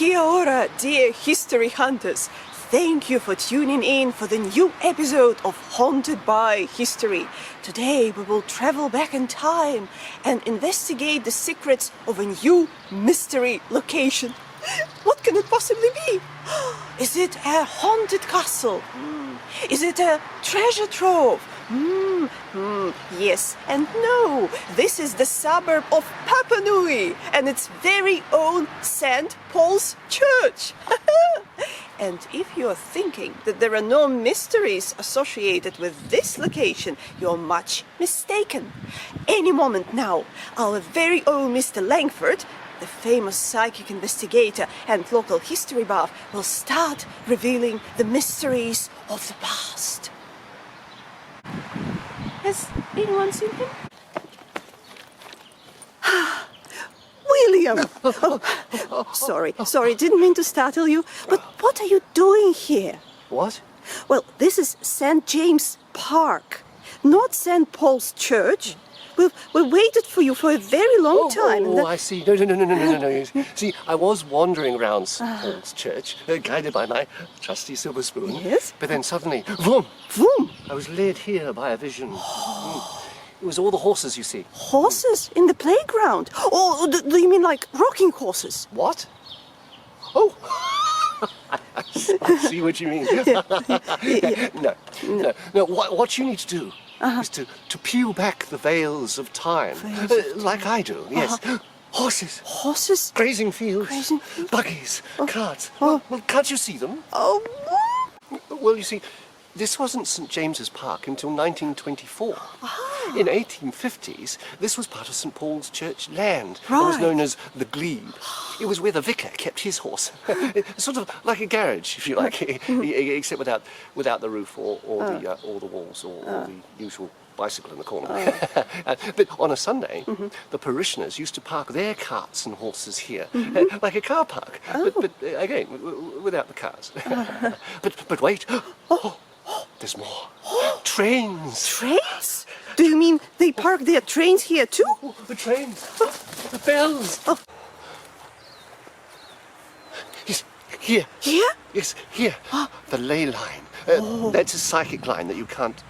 Kia ora, dear history hunters. Thank you for tuning in for the new episode of Haunted by History. Today we will travel back in time and investigate the secrets of a new mystery location. What can it possibly be? Is it a haunted castle? Is it a treasure trove? Yes and no. This is the suburb of Papanui and its very own St. Paul's Church. And if you're thinking that there are no mysteries associated with this location, you're much mistaken. Any moment now, our very own Mr. Langford, the famous psychic investigator and local history buff, will start revealing the mysteries of the past. Has anyone seen him? William! Sorry, didn't mean to startle you, but what are you doing here? What? Well, this is St. James Park, not St. Paul's Church. We waited for you for a very long time. I see. No. See, I was wandering around St. Paul's Church, guided by my trusty silver spoon. Yes? But then suddenly, vroom! Vroom! I was led here by a vision. It was all the horses, you see. Horses in the playground? Oh, do you mean like rocking horses? What? Oh! I see what you mean. No. What you need to do is to peel back the veils of time, like I do, yes. Horses. Horses? Grazing fields. Grazing fields? Buggies. Carts. Well, can't you see them? Oh, Well, you see, this wasn't St. James's Park until 1924. In 1850s, this was part of St. Paul's Church land. It was known as the Glebe. It was where the vicar kept his horse. Sort of like a garage, if you like, except without the roof or the walls or the usual bicycle in the corner. But on a Sunday, the parishioners used to park their carts and horses here, like a car park. But again, without the cars. But wait. There's more. Trains. Trains? Do you mean they park their trains here too? The trains. The bells. Yes, here. Here? Yes, here. The ley line. That's a psychic line that you can't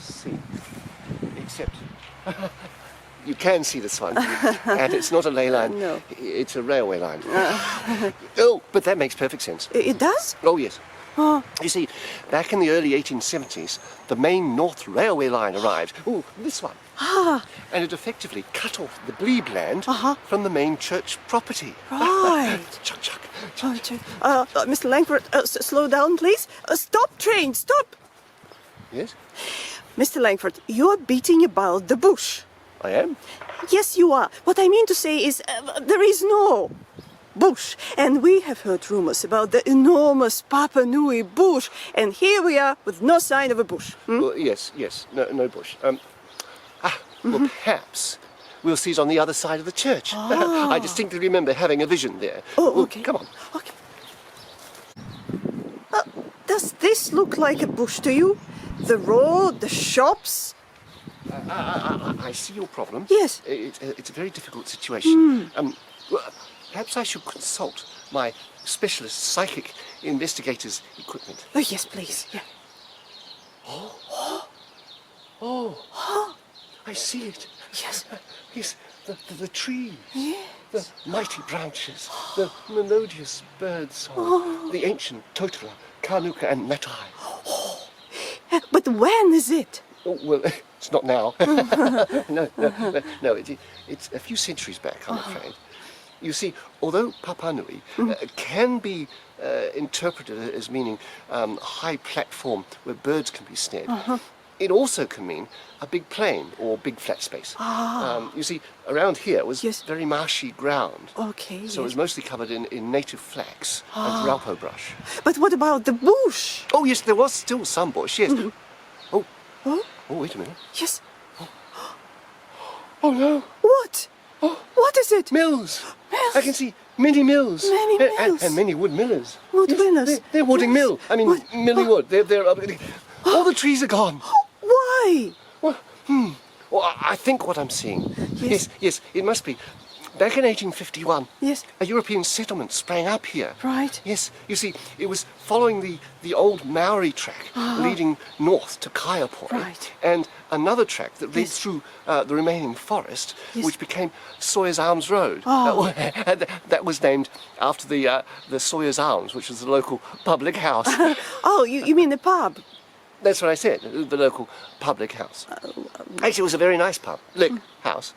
see. Except you can see this one. And it's not a ley line. No. It's a railway line. Oh, but that makes perfect sense. It does? Oh, yes. You see, back in the early 1870s, the main North Railway line arrived. Oh, this one. And it effectively cut off the glebe land from the main church property. Right. Chuck. Mr. Langford, slow down, please. Stop, train, stop. Yes? Mr. Langford, you're beating about the bush. I am? Yes, you are. What I mean to say is there is no bush, and we have heard rumors about the enormous Papanui bush, and here we are with no sign of a bush. Well, yes, no bush. Well, perhaps we'll see it on the other side of the church. I distinctly remember having a vision there. Oh, okay. Come on. Okay. Does this look like a bush to you? The road, the shops? I see your problem. Yes. It's a very difficult situation. Well, perhaps I should consult my specialist psychic investigator's equipment. Oh, yes, please. Yeah. Oh, I see it. Yes. Yes, the trees. Yes. The mighty branches. The melodious bird song. The ancient totara, kanuka and matai. But when is it? Oh, well, it's not now. No, it's a few centuries back, I'm afraid. You see, although Papanui can be interpreted as meaning high platform where birds can be snared, it also can mean a big plain or big flat space. You see, around here was very marshy ground. Okay. So it was mostly covered in native flax and raupo brush. But what about the bush? Oh, yes, there was still some bush, yes. Oh, wait a minute. Yes. Oh, no. What? What is it? Mills. I can see many mills. Many mills. And many wood millers. Wood millers? They're wooding mill. I mean, milling wood. They're all the trees are gone. Why? Well, I think what I'm seeing. Yes, it must be back in 1851, Yes. a European settlement sprang up here. Right. Yes, you see, it was following the old Maori track leading north to Kaiapoi, Right. and another track that led Yes. through the remaining forest, Yes. which became Sawyer's Arms Road. Oh. That was named after the Sawyer's Arms, which was the local public house. Oh, you mean the pub? That's what I said, the local public house. Actually, it was a very nice pub, house.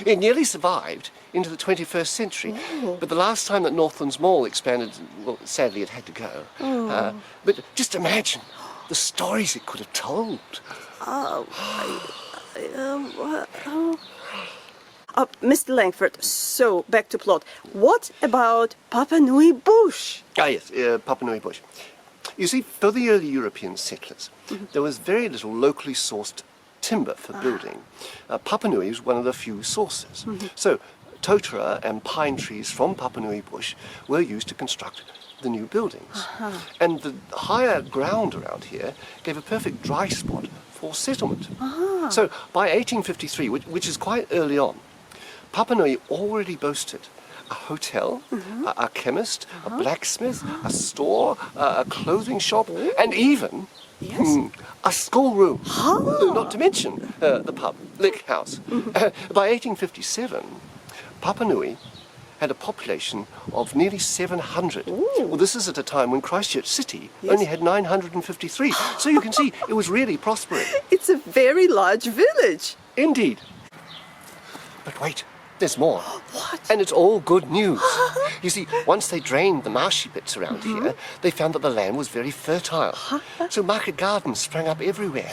It nearly survived into the 21st century, but the last time that Northlands Mall expanded, well, sadly it had to go. But just imagine the stories it could have told. Mr. Langford, so back to plot. What about Papanui Bush? Ah, yes, Papanui Bush. You see, for the early European settlers, there was very little locally sourced timber for building. Papanui was one of the few sources. So, totara and pine trees from Papanui Bush were used to construct the new buildings. And the higher ground around here gave a perfect dry spot for settlement. So, by 1853, which is quite early on, Papanui already boasted a hotel, a chemist, a blacksmith, a store, a clothing shop, and even a schoolroom. Not to mention the pub, Lick House. By 1857, Papanui had a population of nearly 700. Well, this is at a time when Christchurch City only had 953. So you can see it was really prospering. It's a very large village. Indeed. But wait, there's more. What? And it's all good news. You see, once they drained the marshy bits around here, they found that the land was very fertile. So market gardens sprang up everywhere.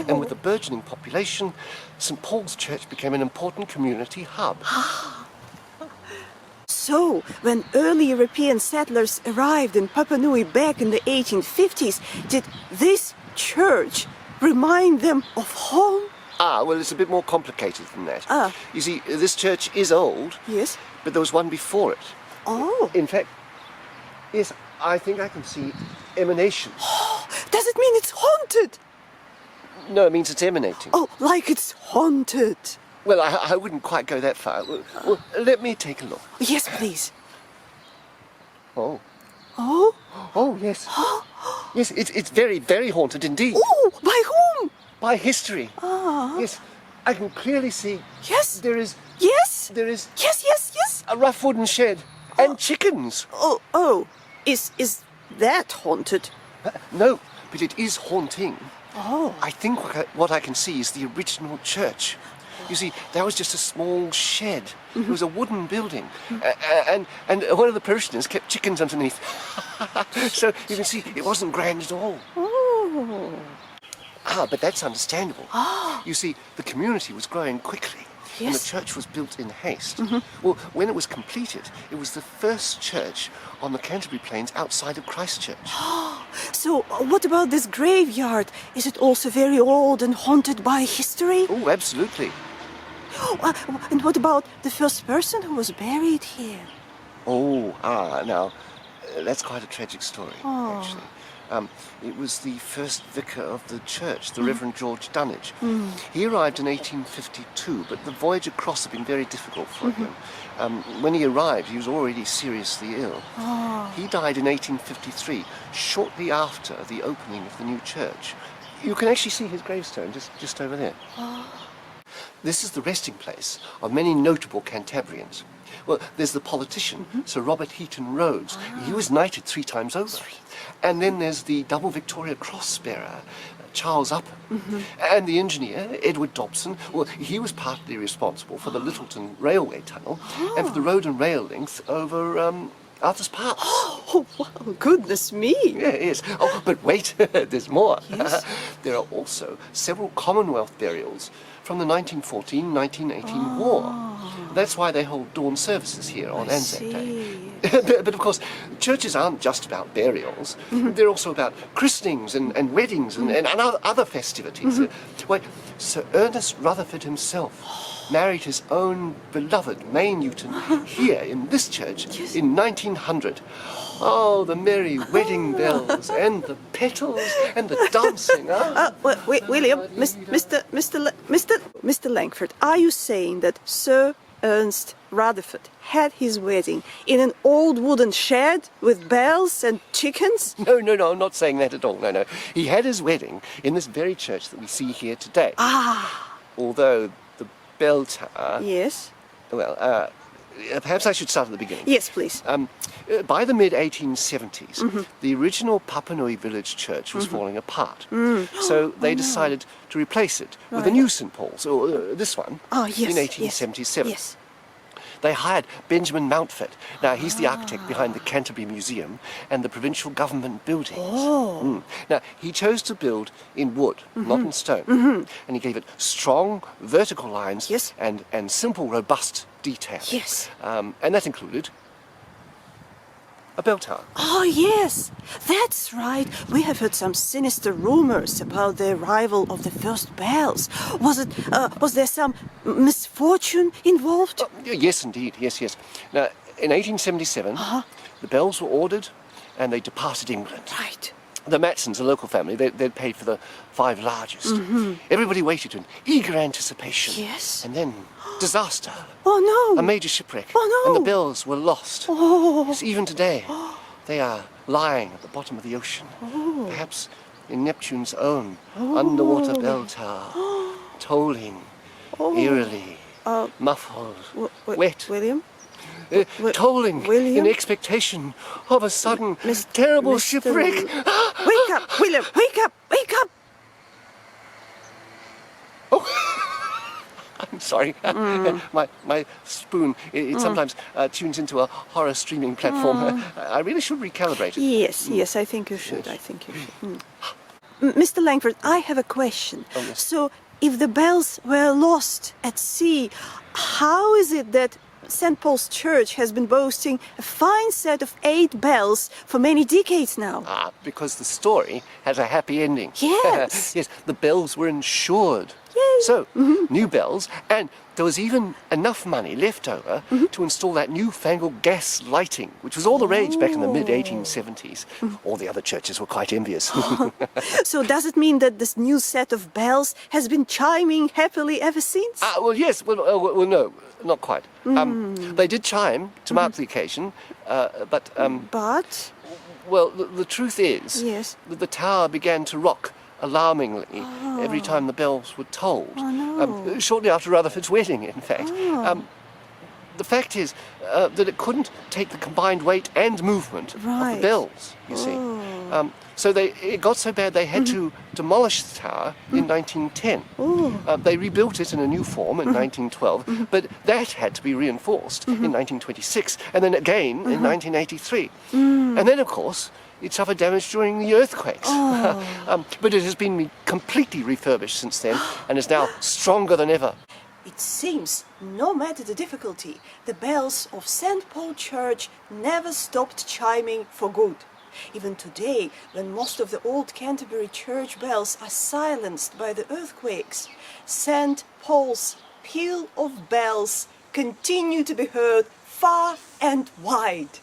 And with the burgeoning population, St Paul's Church became an important community hub. So, when early European settlers arrived in Papanui back in the 1850s, did this church remind them of home? Ah, well, it's a bit more complicated than that. You see, this church is old, Yes. but there was one before it. Oh. In fact, yes, I think I can see emanation. Does it mean it's haunted? No, it means it's emanating. Oh, like it's haunted. Well, I wouldn't quite go that far. Well, let me take a look. Yes, please. Oh. Oh? Oh, yes. Yes, it's very, very haunted indeed. Oh, by whom? By history. Yes, I can clearly see Yes. there is Yes. Yes, Yes. a rough wooden shed and chickens. Oh. Is that haunted? No, but it is haunting. Oh. I think what I can see is the original church. You see, that was just a small shed. It was a wooden building. And one of the parishioners kept chickens underneath. So you can see it wasn't grand at all. Oh. But that's understandable. You see, the community was growing quickly. And the Yes. church was built in haste. Well, when it was completed, it was the first church on the Canterbury Plains outside of Christchurch. So, what about this graveyard? Is it also very old and haunted by history? Oh, absolutely. And what about the first person who was buried here? Now, that's quite a tragic story, actually. It was the first vicar of the church, the Reverend George Dunnage. He arrived in 1852, but the voyage across had been very difficult for him. When he arrived, he was already seriously ill. He died in 1853, shortly after the opening of the new church. You can actually see his gravestone just over there. This is the resting place of many notable Cantabrians. Well, there's the politician, Sir Robert Heaton Rhodes. He was knighted 3 times over. And then there's the double Victoria Cross bearer, Charles Upham. And the engineer, Edward Dobson. Well, he was partly responsible for the Littleton Railway Tunnel and for the road and rail length over Arthur's Pass. Oh, wow, goodness me. Yeah, yes. Oh, but wait, there's more. Yes. There are also several Commonwealth burials from the 1914-1918 war. That's why they hold dawn services here on Anzac Day. But of course, churches aren't just about burials. They're also about christenings and weddings and other festivities. Why, Sir Ernest Rutherford himself married his own beloved May Newton here in this church in 1900. Oh, the merry wedding bells and the petals and the dancing. Wait, William, Mr. Langford, are you saying that Sir Ernst Rutherford had his wedding in an old wooden shed with bells and chickens? No, I'm not saying that at all. No. He had his wedding in this very church that we see here today. Ah, Although the bell tower... yes. Well, perhaps I should start at the beginning. Yes, please. By the mid-1870s, the original Papanui village church was falling apart. So they decided to replace it with a new St. Paul's, or this one, Yes, in 1877. Yes. They hired Benjamin Mountford. Now, he's the architect behind the Canterbury Museum and the provincial government buildings. Now, he chose to build in wood, not in stone. And he gave it strong, vertical lines Yes. and simple, robust detail. Yes. And that included a bell tower. Oh, yes, that's right. We have heard some sinister rumors about the arrival of the first bells. Was there some misfortune involved? Yes, indeed. Yes. Now, in 1877, the bells were ordered and they departed England. Right. The Matsons, a local family, they'd paid for the 5 largest. Everybody waited in eager anticipation. Yes. And then, disaster. Oh, no. A major shipwreck. Oh, no. And the bells were lost. Oh. Yes, even today, they are lying at the bottom of the ocean. Perhaps in Neptune's own underwater bell tower, tolling, eerily, muffled, wet. William? Tolling William? in expectation of a sudden, Mr. terrible Mr. shipwreck. Wake up, William! Wake up! Wake up! I'm sorry. My spoon, it sometimes tunes into a horror streaming platform. I really should recalibrate it. Yes, I think you should. Mr. Langford, I have a question. Oh, yes. So, if the bells were lost at sea, how is it that St. Paul's Church has been boasting a fine set of 8 bells for many decades now? Because the story has a happy ending. Yes. Yes, the bells were insured. Yay. So, new bells, and there was even enough money left over to install that newfangled gas lighting, which was all the rage back in the mid-1870s. All the other churches were quite envious. So does it mean that this new set of bells has been chiming happily ever since? Well, yes. Well, no, not quite. They did chime to mark the occasion, but... But? Well, the truth is Yes. that the tower began to rock alarmingly every time the bells were tolled. Oh, no. Shortly after Rutherford's wedding, in fact. The fact is that it couldn't take the combined weight and movement of Right. the bells, you see. So it got so bad they had to demolish the tower in 1910. They rebuilt it in a new form in 1912, but that had to be reinforced in 1926, and then again in 1983. And then, of course, it suffered damage during the earthquakes. But it has been completely refurbished since then and is now stronger than ever. It seems, no matter the difficulty, the bells of St. Paul Church never stopped chiming for good. Even today, when most of the old Canterbury church bells are silenced by the earthquakes, St. Paul's peal of bells continue to be heard far and wide.